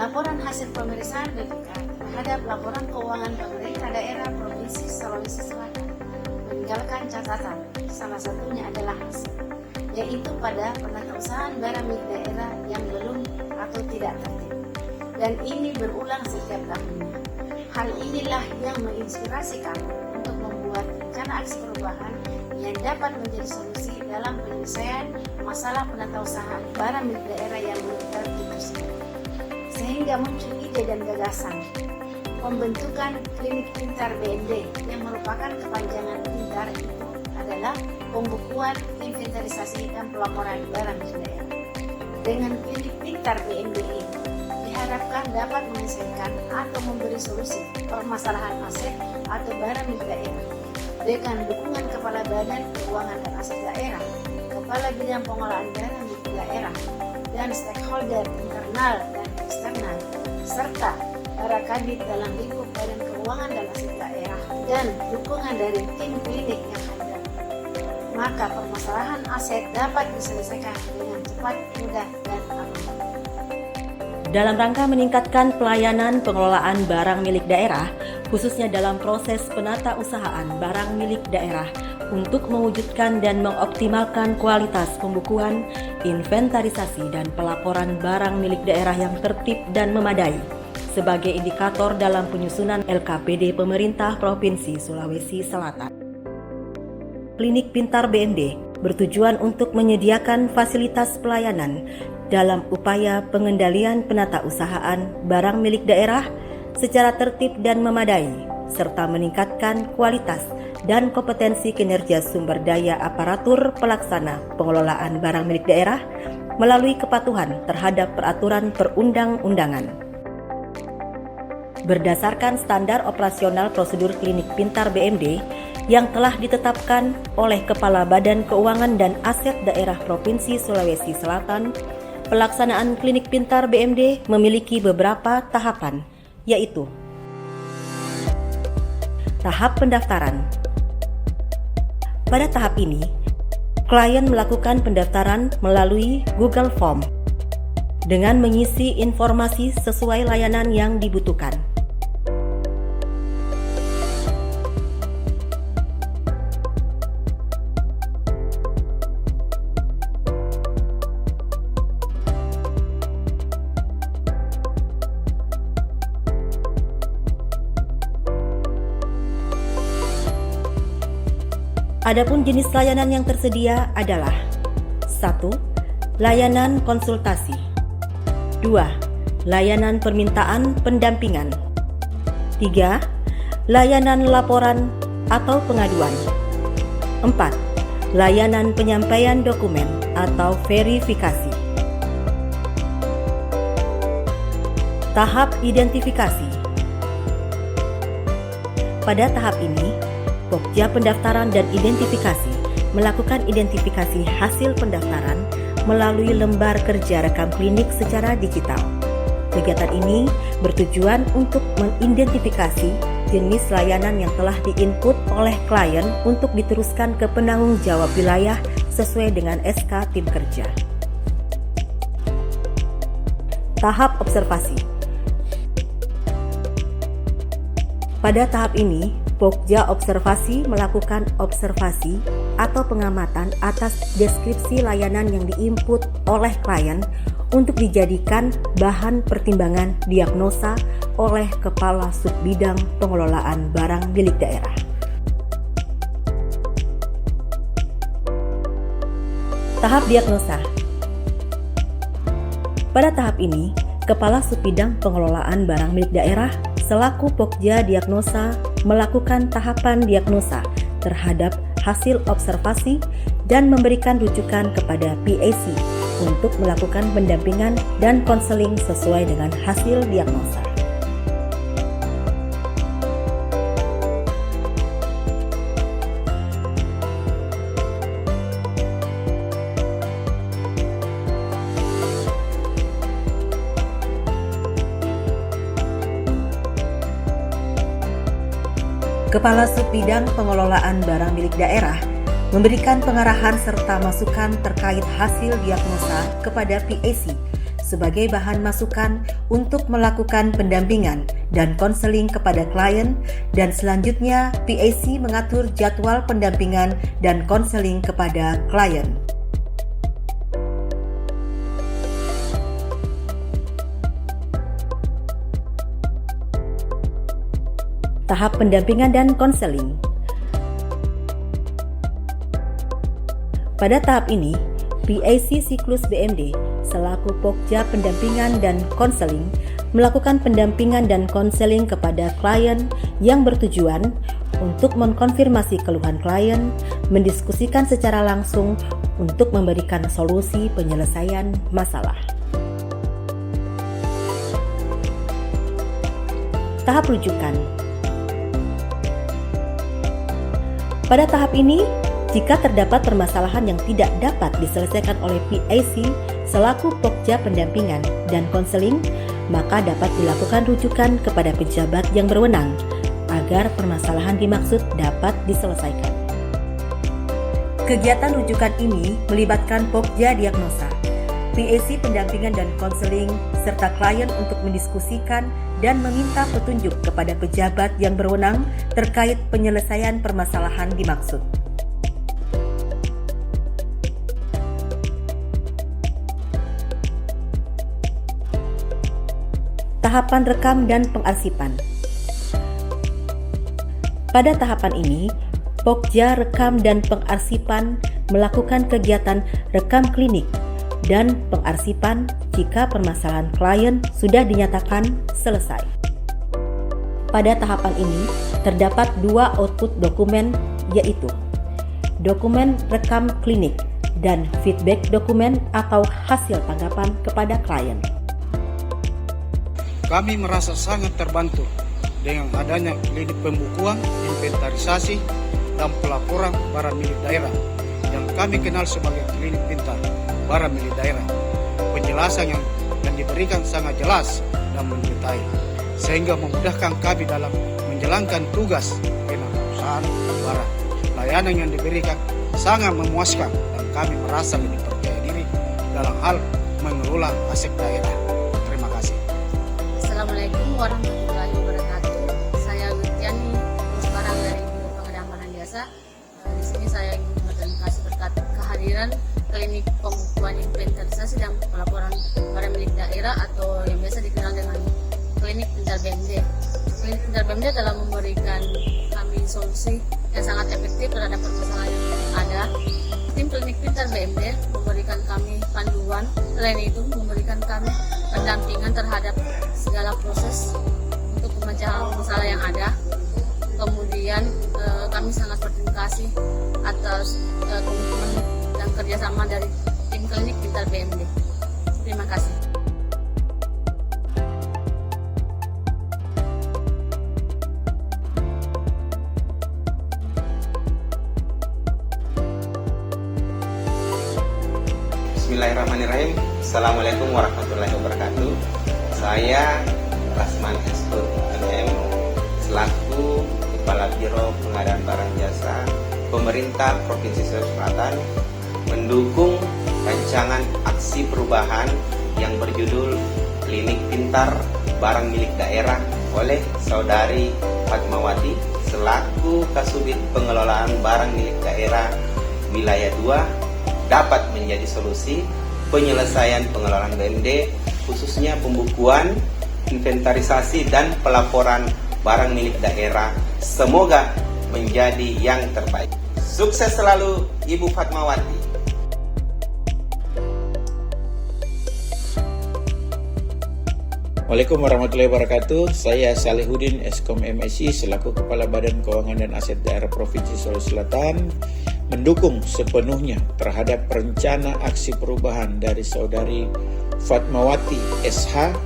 Laporan hasil pemeriksaan BPK terhadap laporan keuangan pemerintah daerah Provinsi Sulawesi Selatan meninggalkan catatan, salah satunya adalah hasil, yaitu pada penatausahaan barang milik daerah yang belum atau tidak tertib. Dan ini berulang setiap tahunnya. Hal inilah yang menginspirasi kami untuk membuat rencana aksi perubahan yang dapat menjadi solusi dalam penyelesaian masalah penatausahaan barang milik daerah yang belum tertib tersebut. Sehingga muncul ide dan gagasan pembentukan klinik pintar BMD yang merupakan kepanjangan pintar itu adalah pembukuan, inventarisasi, dan pelaporan barang milik daerah. Dengan klinik pintar BMD ini diharapkan dapat menyelesaikan atau memberi solusi permasalahan aset atau barang milik daerah dengan dukungan Kepala Badan Keuangan dan Aset Daerah, Kepala Bidang Pengelolaan Barang milik daerah, dan stakeholder internal dan eksternal, serta para kadit dalam lingkup Badan Keuangan dan Aset Daerah, dan dukungan dari tim klinik yang ada. Maka permasalahan aset dapat diselesaikan dengan cepat, mudah, dan aman. Dalam rangka meningkatkan pelayanan pengelolaan barang milik daerah, khususnya dalam proses penatausahaan barang milik daerah untuk mewujudkan dan mengoptimalkan kualitas pembukuan, inventarisasi, dan pelaporan barang milik daerah yang tertib dan memadai sebagai indikator dalam penyusunan LKPD Pemerintah Provinsi Sulawesi Selatan. Klinik Pintar BMD bertujuan untuk menyediakan fasilitas pelayanan dalam upaya pengendalian penatausahaan barang milik daerah secara tertib dan memadai, serta meningkatkan kualitas dan kompetensi kinerja sumber daya aparatur pelaksana pengelolaan barang milik daerah melalui kepatuhan terhadap peraturan perundang-undangan. Berdasarkan standar operasional prosedur klinik pintar BMD yang telah ditetapkan oleh Kepala Badan Keuangan dan Aset Daerah Provinsi Sulawesi Selatan, pelaksanaan klinik pintar BMD memiliki beberapa tahapan, yaitu tahap pendaftaran. Pada tahap ini, klien melakukan pendaftaran melalui Google Form dengan mengisi informasi sesuai layanan yang dibutuhkan. Adapun jenis layanan yang tersedia adalah 1. Layanan konsultasi. 2. Layanan permintaan pendampingan. 3. Layanan laporan atau pengaduan. 4. Layanan penyampaian dokumen atau verifikasi. Tahap identifikasi. Pada tahap ini, Pokja pendaftaran dan identifikasi melakukan identifikasi hasil pendaftaran melalui lembar kerja rekam klinik secara digital. Kegiatan ini bertujuan untuk mengidentifikasi jenis layanan yang telah diinput oleh klien untuk diteruskan ke penanggung jawab wilayah sesuai dengan SK tim kerja. Tahap observasi. Pada tahap ini, Pokja Observasi melakukan observasi atau pengamatan atas deskripsi layanan yang diinput oleh klien untuk dijadikan bahan pertimbangan diagnosa oleh Kepala Subbidang Pengelolaan Barang milik Daerah. Tahap diagnosa. Pada tahap ini, Kepala Subbidang Pengelolaan Barang milik Daerah selaku Pokja Diagnosa melakukan tahapan diagnosa terhadap hasil observasi dan memberikan rujukan kepada PAC untuk melakukan pendampingan dan konseling sesuai dengan hasil diagnosa. Kepala Subbidang Pengelolaan Barang milik Daerah memberikan pengarahan serta masukan terkait hasil diagnosa kepada PAC sebagai bahan masukan untuk melakukan pendampingan dan konseling kepada klien, dan selanjutnya PAC mengatur jadwal pendampingan dan konseling kepada klien. Tahap pendampingan dan konseling. Pada tahap ini, PAC Siklus BMD selaku Pokja Pendampingan dan Konseling melakukan pendampingan dan konseling kepada klien yang bertujuan untuk mengkonfirmasi keluhan klien, mendiskusikan secara langsung untuk memberikan solusi penyelesaian masalah. Tahap rujukan. Pada tahap ini, jika terdapat permasalahan yang tidak dapat diselesaikan oleh PAC selaku Pokja Pendampingan dan Konseling, maka dapat dilakukan rujukan kepada pejabat yang berwenang agar permasalahan dimaksud dapat diselesaikan. Kegiatan rujukan ini melibatkan Pokja Diagnosa, PAC Pendampingan dan Konseling, serta klien untuk mendiskusikan dan meminta petunjuk kepada pejabat yang berwenang terkait penyelesaian permasalahan dimaksud. Tahapan rekam dan pengarsipan. Pada tahapan ini, Pokja Rekam dan Pengarsipan melakukan kegiatan rekam klinik dan pengarsipan jika permasalahan klien sudah dinyatakan selesai. Pada tahapan ini, terdapat dua output dokumen, yaitu dokumen rekam klinik dan feedback dokumen atau hasil tanggapan kepada klien. Kami merasa sangat terbantu dengan adanya klinik pembukuan, inventarisasi, dan pelaporan barang milik daerah yang kami kenal sebagai klinik pintar barang milik daerah. Penjelasan yang diberikan sangat jelas dan mendetail, sehingga memudahkan kami dalam menjalankan tugas perusahaan barang. Layanan yang diberikan sangat memuaskan dan kami merasa lebih percaya diri dalam hal mengelola aset daerah. Terima kasih. Assalamualaikum warahmatullahi wabarakatuh. Saya Lutiani, urus barang dari Biro Pengadaan Barang Jasa. Di sini saya ingin berterima kasih berkat kehadiran klinik pembukuan, inventarisasi dan pelaporan barang milik daerah atau yang biasa dikenal dengan klinik pintar BMD. Klinik pintar BMD telah memberikan kami solusi yang sangat efektif terhadap permasalahan yang ada. Tim klinik pintar BMD memberikan kami panduan, selain itu memberikan kami pendampingan terhadap segala proses untuk pemecahan masalah yang ada. Kemudian kami sangat berterima kasih atas komitmen dan kerjasama dari tim klinik pintar BMD. Terima kasih. Bismillahirrahmanirrahim. Assalamualaikum warahmatullahi wabarakatuh. Saya Rasman Eskur MM selaku Kepala Biro Pengadaan Barang Jasa Pemerintah Provinsi Sulawesi Selatan mendukung rancangan aksi perubahan yang berjudul Klinik Pintar Barang Milik Daerah oleh Saudari Fatmawati selaku Kasubit Pengelolaan Barang Milik Daerah Wilayah 2 dapat menjadi solusi penyelesaian pengelolaan BMD, khususnya pembukuan, inventarisasi, dan pelaporan barang milik daerah. Semoga menjadi yang terbaik. Sukses selalu Ibu Fatmawati. Assalamualaikum warahmatullahi wabarakatuh. Saya Salihudin Eskom MSI selaku Kepala Badan Keuangan dan Aset Daerah Provinsi Sulawesi Selatan mendukung sepenuhnya terhadap rencana aksi perubahan dari Saudari Fatmawati SH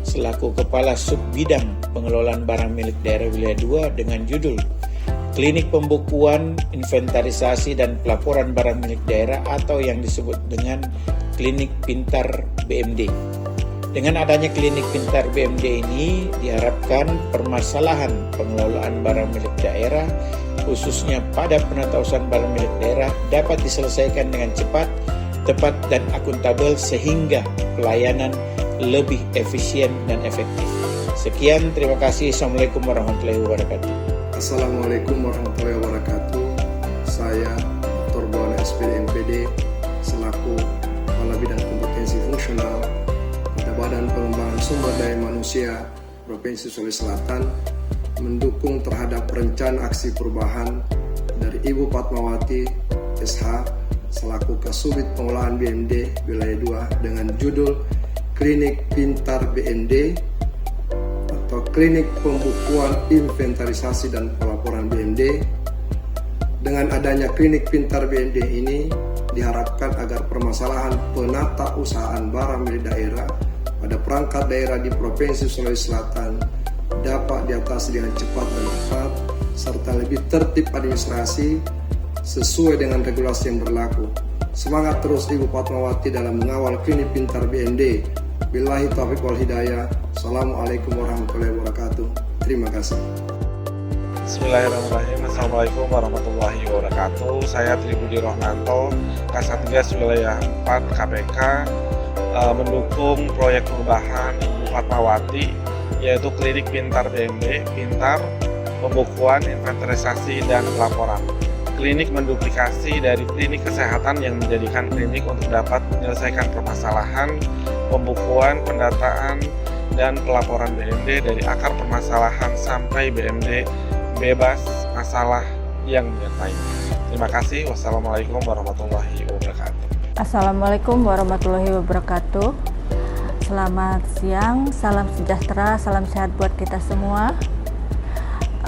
selaku Kepala Subbidang Pengelolaan Barang Milik Daerah Wilayah 2 dengan judul Klinik Pembukuan, Inventarisasi dan Pelaporan Barang Milik Daerah atau yang disebut dengan Klinik Pintar BMD. Dengan adanya Klinik Pintar BMD ini diharapkan permasalahan pengelolaan barang milik daerah khususnya pada penatausan barang milik daerah dapat diselesaikan dengan cepat, tepat dan akuntabel sehingga pelayanan lebih efisien dan efektif. Sekian, terima kasih. Assalamualaikum warahmatullahi wabarakatuh. Assalamualaikum warahmatullahi wabarakatuh. Saya Dr. Buana SPD MPD selaku Kepala Bidang Kompetensi Fungsional pada Badan Pengembangan Sumber Daya Manusia Provinsi Sulawesi Selatan mendukung terhadap rencana aksi perubahan dari Ibu Fatmawati SH selaku Kasubit Pengelolaan BMD Wilayah 2 dengan judul Klinik Pintar BMD atau Klinik Pembukuan Inventarisasi dan Pelaporan BMD. Dengan adanya Klinik Pintar BMD ini diharapkan agar permasalahan penata usahaan barang milik daerah pada perangkat daerah di Provinsi Sulawesi Selatan dapat diatasi dengan cepat dan tepat serta lebih tertib administrasi sesuai dengan regulasi yang berlaku. Semangat terus Ibu Fatmawati dalam mengawal Klinik Pintar BMD. Billahi taufiq wal hidayah. Assalamualaikum warahmatullahi wabarakatuh. Terima kasih. Bismillahirrahmanirrahim. Assalamualaikum warahmatullahi wabarakatuh. Saya Tribudi Rohnanto, Kasatgas Wilayah 4 KPK, mendukung proyek perubahan Ibu Fatmawati, yaitu Klinik Pintar BMD, Pintar, Pembukuan, Inventarisasi, dan Pelaporan. Klinik menduplikasi dari klinik kesehatan yang menjadikan klinik untuk dapat menyelesaikan permasalahan pembukuan, pendataan, dan pelaporan BMD dari akar permasalahan sampai BMD bebas masalah yang menyertai. Terima kasih. Wassalamualaikum warahmatullahi wabarakatuh. Assalamualaikum warahmatullahi wabarakatuh. Selamat siang, salam sejahtera, salam sehat buat kita semua.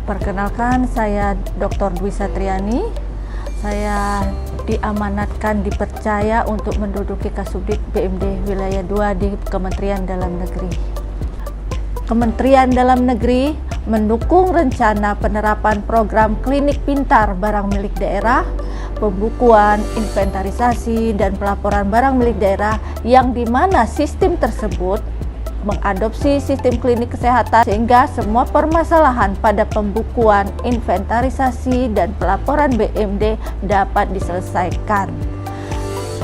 Perkenalkan, saya Dr. Dwi Satriani. Saya diamanatkan, dipercaya untuk menduduki Kasubdit BMD Wilayah 2 di Kementerian Dalam Negeri. Kementerian Dalam Negeri mendukung rencana penerapan program Klinik Pintar Barang Milik Daerah, pembukuan, inventarisasi, dan pelaporan barang milik daerah yang dimana sistem tersebut mengadopsi sistem klinik kesehatan sehingga semua permasalahan pada pembukuan, inventarisasi, dan pelaporan BMD dapat diselesaikan.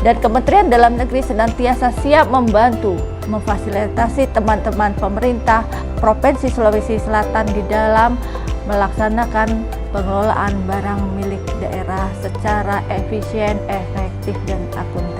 Dan Kementerian Dalam Negeri senantiasa siap membantu, memfasilitasi teman-teman pemerintah Provinsi Sulawesi Selatan di dalam melaksanakan pengelolaan barang milik daerah secara efisien, efektif, dan akuntabel.